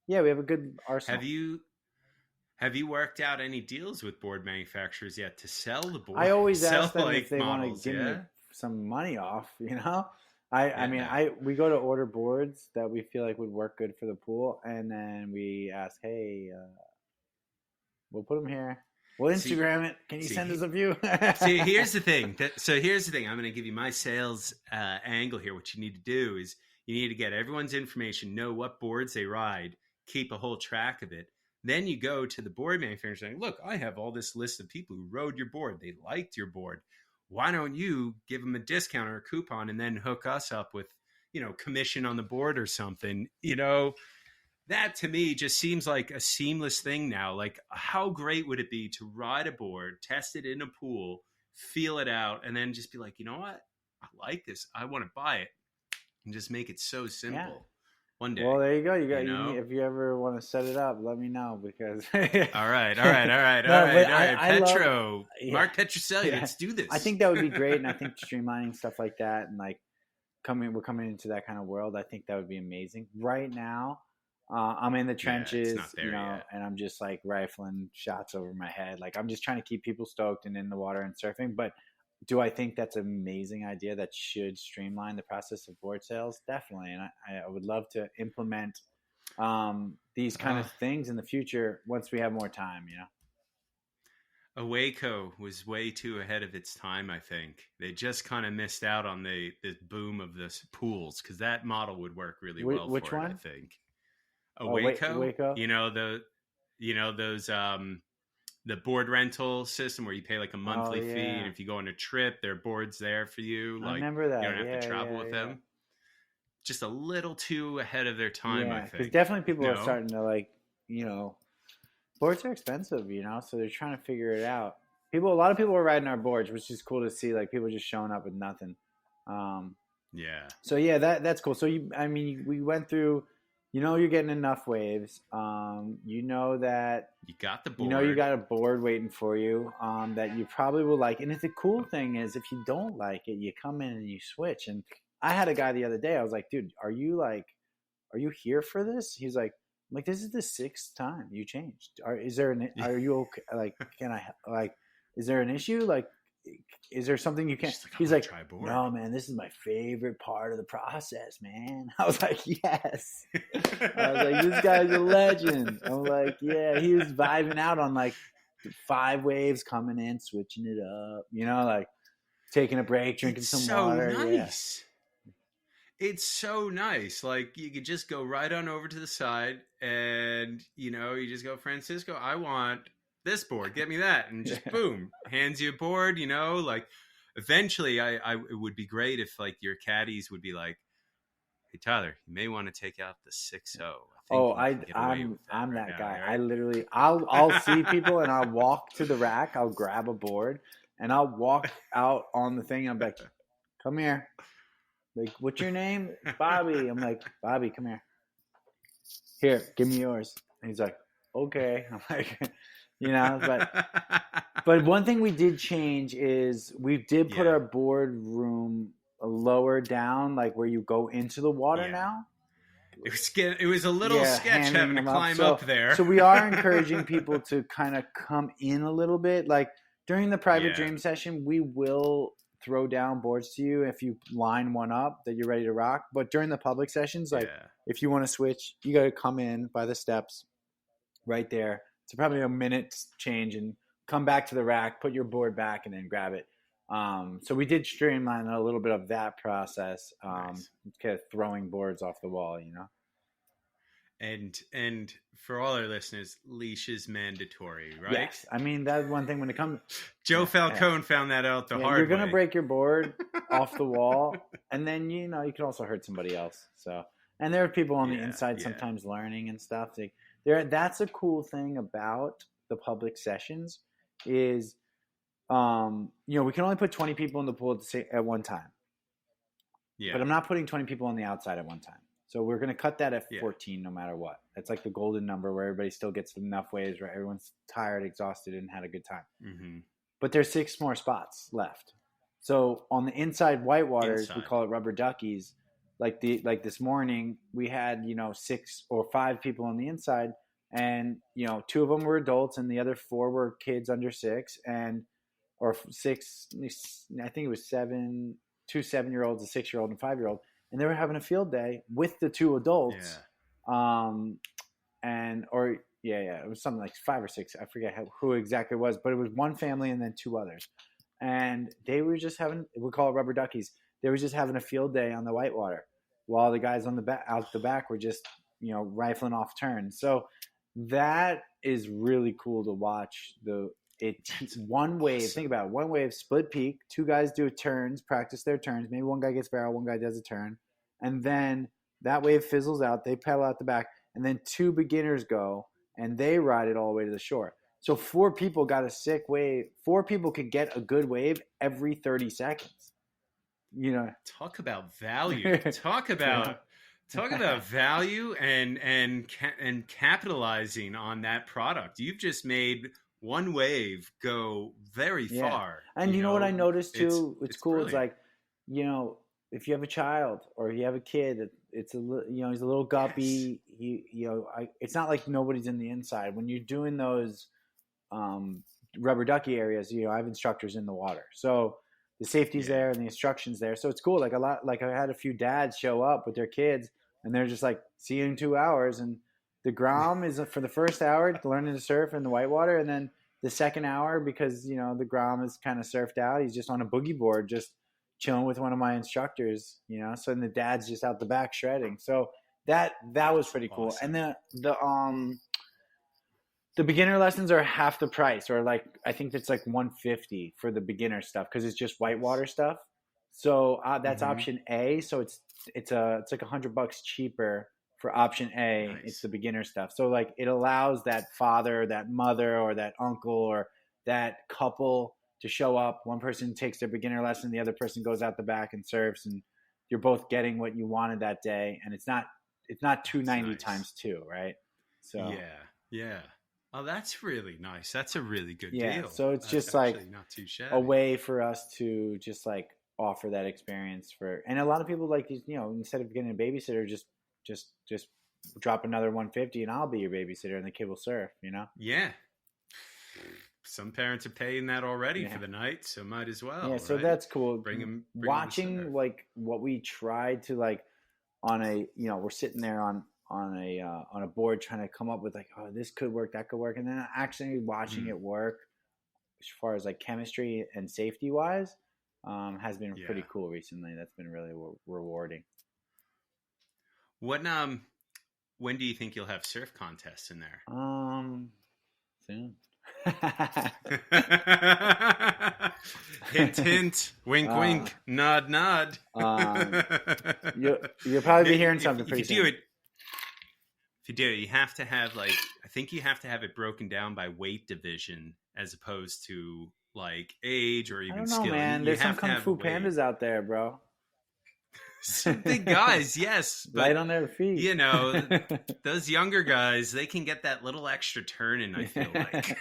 Yeah, we have a good arsenal. Have you worked out any deals with board manufacturers yet to sell the board, I always sell ask them if like they want to models? give me Yeah, some money off, you know? I mean, yeah. we go to order boards that we feel like would work good for the pool, and then we ask, hey, we'll put them here. We'll See, Instagram it. Can you send us see, a few? See, here's the thing. So here's the thing. I'm going to give you my sales angle here. What you need to do is you need to get everyone's information, know what boards they ride, keep a whole track of it. Then you go to the board manufacturer saying, look, I have all this list of people who rode your board. They liked your board. Why don't you give them a discount or a coupon and then hook us up with, commission on the board or something, that to me just seems like a seamless thing now. Like, how great would it be to ride a board, test it in a pool, feel it out, and then just be like, you know what? I like this. I want to buy it, and just make it so simple. Yeah. One day. Well, there you go. If you ever want to set it up, let me know because. All right. Petro, Mark Petrocelli, let's do this. I think that would be great, and I think streamlining stuff like that, and like we're coming into that kind of world. I think that would be amazing. Right now, I'm in the trenches, and I'm just like rifling shots over my head. Like I'm just trying to keep people stoked and in the water and surfing. But do I think that's an amazing idea that should streamline the process of board sales? Definitely. And I would love to implement these kind of things in the future once we have more time, Awaco was way too ahead of its time, I think. They just kind of missed out on the boom of the pools because that model would work really well Which for one? it, I think. Awaco, Waco? Those the board rental system where you pay like a monthly fee, and if you go on a trip, there are boards there for you. Like, I remember that. You don't have to travel with them. Just a little too ahead of their time, I think. Because definitely people are starting to boards are expensive, so they're trying to figure it out. A lot of people were riding our boards, which is cool to see. Like people just showing up with nothing. Yeah. So yeah, that's cool. So we went through. You're getting enough waves. That you got the board. You got a board waiting for you. That you probably will like. And the cool thing is, if you don't like it, you come in and you switch. And I had a guy the other day. I was like, dude, are you here for this? He's like, this is the 6th time you changed. Are you okay? Like, is there an issue? Like, is there something you can't? He's like, no, man, this is my favorite part of the process, man. I was like, yes. I was like, this guy's a legend. I'm like, yeah, he was vibing out on like 5 waves coming in, switching it up, like taking a break, drinking some water. Nice. Yeah. It's so nice. Like you could just go right on over to the side and, you just go, Francisco, I want this board. Get me that. And just boom, hands you a board, like eventually it would be great if like your caddies would be like, hey, Tyler, you may want to take out the 6-0. I'm that guy. Right? I literally, I'll see people and I'll walk to the rack. I'll grab a board and I'll walk out on the thing. And I'm like, come here. Like, what's your name? Bobby. I'm like, Bobby, come here. Here, give me yours. And he's like, okay. I'm like, but one thing we did change is we did put our board room lower down, like where you go into the water now. It was a little sketch having to climb up there. So we are encouraging people to kind of come in a little bit. Like during the private dream session, we will throw down boards to you if you line one up that you're ready to rock. But during the public sessions, if you want to switch, you got to come in by the steps right there. It's probably a minute change and come back to the rack, put your board back, and then grab it. So we did streamline a little bit of that process, nice. Kind of throwing boards off the wall, And for all our listeners, leash is mandatory, right? Yes. I mean, that's one thing when it comes... Joe Falcone found that out the hard way. You're going to break your board off the wall, and then, you can also hurt somebody else. So, and there are people on the inside sometimes learning and stuff. That's a cool thing about the public sessions is, we can only put 20 people in the pool at one time. Yeah. But I'm not putting 20 people on the outside at one time. So we're going to cut that at 14 no matter what. That's like the golden number where everybody still gets enough waves, right? Everyone's tired, exhausted, and had a good time. Mm-hmm. But there's 6 more spots left. So on the inside whitewaters, we call it rubber duckies. like this morning we had 6 or 5 people on the inside, and 2 of them were adults and the other 4 were kids under 6, and or 6, I think it was 7, 2 7-year-olds, a 6-year-old and 5-year-old, and they were having a field day with the 2 adults. And or yeah, it was something like 5 or 6, I forget who exactly it was, but it was one family and then 2 others, and they were just having, we call it rubber duckies, they were just having a field day on the whitewater while the guys on the back, out the back, were just rifling off turns. So that is really cool to watch. It's one wave. Awesome. Think about it. One wave, split peak. 2 guys do turns, practice their turns. Maybe one guy gets barrel, one guy does a turn, and then that wave fizzles out. They pedal out the back, and then 2 beginners go and they ride it all the way to the shore. So 4 people got a sick wave. 4 people could get a good wave every 30 seconds. Talk about value. Talk about value and capitalizing on that product. You've just made one wave go very far. And you know what I noticed too? It's cool. Brilliant. It's like, if you have a child or you have a kid, it's a he's a little guppy. Yes. It's not like nobody's in the inside when you're doing those rubber ducky areas. I have instructors in the water, so the safety's there and the instruction's there. So it's cool. Like I had a few dads show up with their kids, and they're just like, see you in 2 hours. And the Grom is for the first hour learning to surf in the whitewater, and then the second hour, because the Grom is kind of surfed out, he's just on a boogie board, just chilling with one of my instructors. So then the dad's just out the back shredding. So that was pretty cool. Awesome. And the beginner lessons are half the price, or like I think it's like $150 for the beginner stuff because it's just whitewater stuff. So that's option A. So it's like $100 cheaper for option A. Nice. It's the beginner stuff. So like it allows that father, that mother, or that uncle, or that couple to show up. One person takes their beginner lesson, the other person goes out the back and surfs, and you're both getting what you wanted that day. And it's not $290 nice. Times 2, right? So yeah. Oh, that's really nice. That's a really good deal. So it's just like not too shabby. A way for us to just like offer that experience and a lot of people like, instead of getting a babysitter, just drop another $150 and I'll be your babysitter and the kid will surf, Yeah. Some parents are paying that already for the night, so might as well. Yeah, so that's cool. Bring watching like what we tried to like on a, we're sitting there on a board trying to come up with like, oh, this could work, that could work, and then actually watching it work as far as like chemistry and safety wise has been pretty cool recently. That's been really rewarding. When do you think you'll have surf contests in there? Soon. Hint, hint, wink, wink, nod, nod. You'll probably be hearing something pretty soon. If you do it, you have to have I think you have to have it broken down by weight division as opposed to like age or even skill. Man. There's some Kung Fu Pandas out there, bro. Some big guys, yes. But, light on their feet. Those younger guys, they can get that little extra turn in, I feel like.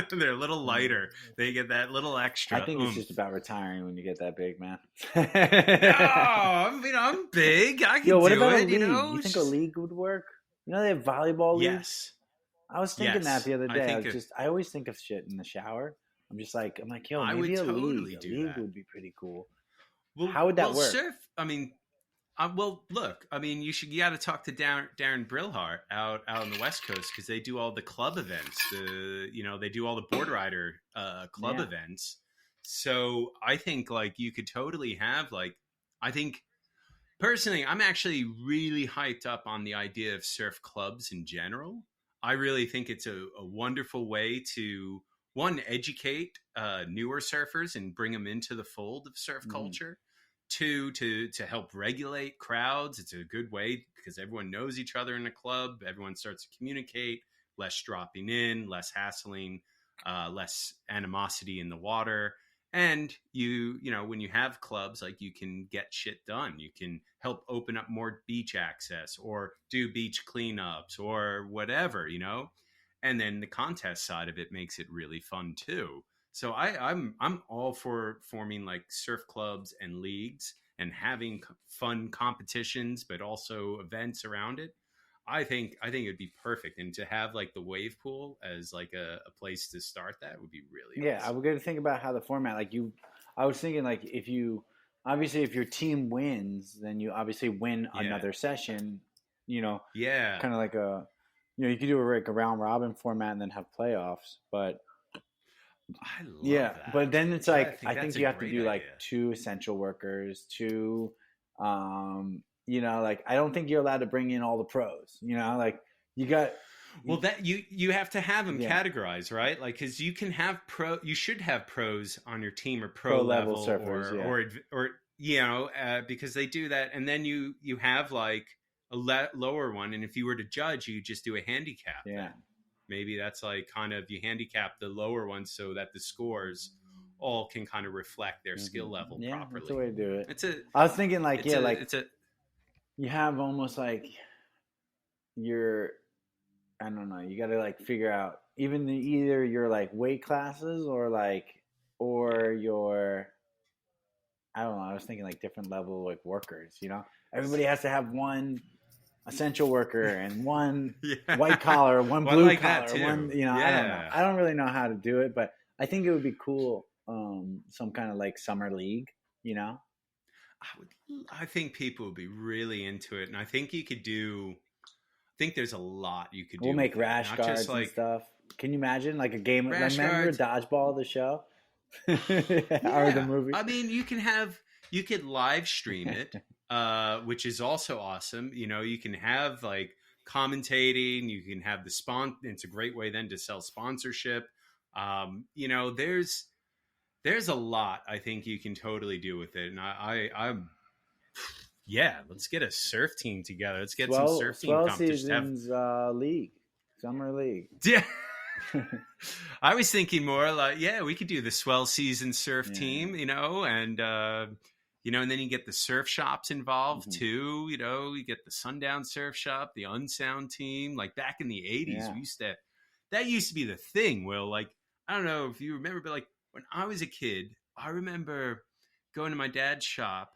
They're a little lighter. They get that little extra. I think it's just about retiring when you get that big, man. No, I'm big. I can do it. What about a league? You think a league would work? They have volleyball leagues? Yes. I was thinking that the other day. I always think of shit in the shower. I'm like, maybe a league. A league would be pretty cool. Well, how would that work? Surf, look, you got to talk to Darren Brilhart out on the West Coast because they do all the club events. They do all the board rider club events. So I think like you could totally have I think personally, I'm actually really hyped up on the idea of surf clubs in general. I really think it's a wonderful way to, one, educate newer surfers and bring them into the fold of surf culture. 2, to help regulate crowds. It's a good way because everyone knows each other in a club. Everyone starts to communicate, less dropping in, less hassling, less animosity in the water. And when you have clubs, like you can get shit done. You can help open up more beach access or do beach cleanups or whatever, and then the contest side of it makes it really fun too. So I'm all for forming like surf clubs and leagues and having fun competitions, but also events around it, I think it'd be perfect. And to have like the wave pool as like a place to start that would be really Yeah, I awesome. was going to think about how the format, I was thinking like if your team wins, then you obviously win Yeah. another session, Yeah. kind of like you could do a round robin format and then have playoffs. But I yeah, love that. but then it's I like, think I that's think a you have to great do like idea. 2 essential workers, like I don't think you're allowed to bring in all the pros, like you got, Well, that you have to have them yeah, categorized, right? Like, because you can have you should have pros on your team or pro pro level level surfers, yeah. or because they do that, and then you have like a lower one, and if you were to judge, you just do a handicap. Yeah. Then maybe that's like kind of you handicap the lower ones so that the scores all can kind of reflect their skill level Yeah, properly. that's the way to do it. It's a I was thinking like, it's yeah, a like it's a you have almost like your, I don't know, you got to like figure out either your like weight classes or your, I don't know, I was thinking like different level like workers, everybody has to have one essential worker and one yeah. white collar, one Well, I blue like collar, that too. one, I don't know. Yeah. I don't really know how to do it, but I think it would be cool. Some kind of like summer league, I think people would be really into it, and I think you could do. I think there's a lot you could We'll do. make with it. rash Not guards just and like stuff. Can you imagine like a game? rash Remember guards. Dodgeball, the show, or the Yeah, movie? I mean, you could live stream it, which is also awesome. You can have like commentating. You can have the It's a great way then to sell sponsorship. There's a lot I think you can totally do with it, and I'm yeah, let's get a surf team together. Let's get some surf team Swell competitions. seasons league, summer league. Yeah. I was thinking more like, yeah, we could do the Swell season surf Yeah. team, and and then you get the surf shops involved too. You get the Sundown Surf Shop, the Unsound team. Like back in the 80s, that used to be the thing. Will, like, I don't know if you remember, but like when I was a kid, I remember going to my dad's shop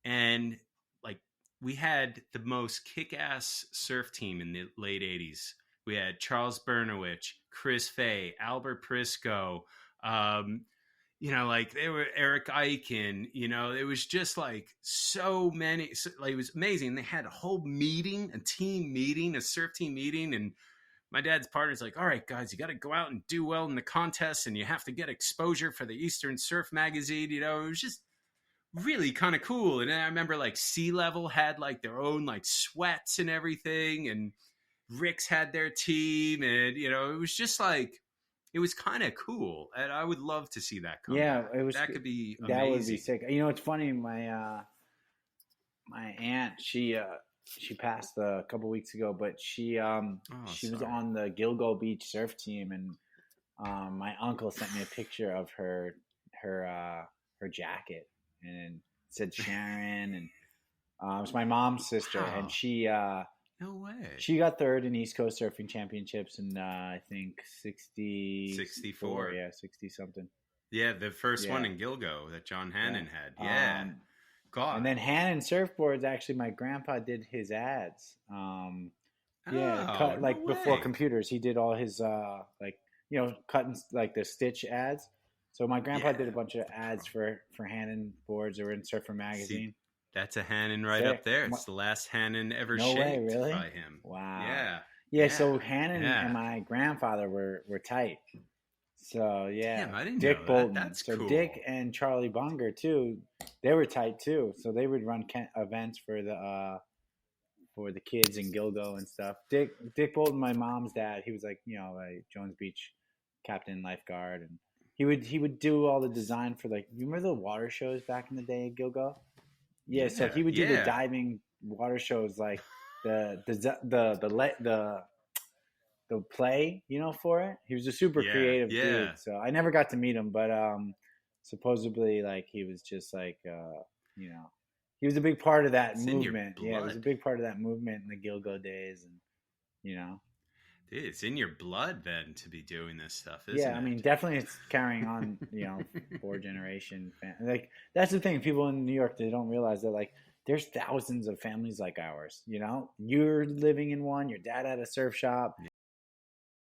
and like we had the most kick-ass surf team in the late 80s. We had Charles Bernowich, Chris Fay, Albert Prisco, like they were Eric Eichen, it was just like so many, like it was amazing. They had a whole meeting, a team meeting, a surf team meeting. And my dad's partner's like, all right, guys, you got to go out and do well in the contest and you have to get exposure for the Eastern Surf magazine. It was just really kind of cool. And I remember like Sea Level had like their own like sweats and everything. And Rick's had their team, and it was just like it was kind of cool, and I would love to see that come back. That could be amazing. That would be sick. It's funny. My aunt, she passed a couple weeks ago, but she was on the Gilgo Beach surf team, and my uncle sent me a picture of her jacket, and it said Sharon, and it was my mom's sister, and she. No way. She got third in East Coast Surfing Championships in I think 64. Yeah, 60 something. Yeah, the first one in Gilgo that John Hannon had. Yeah. God. And then Hannon Surfboards, actually my grandpa did his ads. Before computers, he did all his cutting like the stitch ads. So my grandpa did a bunch of ads for Hannon boards that were in Surfer Magazine. That's a Hannon right up there. It's the last Hannon ever shaped really? by him. Wow. Yeah. So Hannon and my grandfather were tight. So yeah. Damn, I didn't Dick know Bolton. That. That's so cool. Dick and Charlie Bunger too. They were tight too. So they would run events for the kids in Gilgo and stuff. Dick Bolton, my mom's dad, he was like like Jones Beach captain lifeguard, and he would do all the design for like, you remember the water shows back in the day at Gilgo? Yeah, so he would do the diving water shows, like the play, for it. He was a super creative dude. So I never got to meet him, but supposedly like he was just like he was a big part of that movement. Yeah, he was a big part of that movement in the Gilgo days, and Dude, it's in your blood then to be doing this stuff, isn't Yeah, I it? mean, definitely it's carrying on, four generation. Like that's the thing. People in New York, they don't realize that like there's thousands of families like ours. You're living in one. Your dad had a surf shop.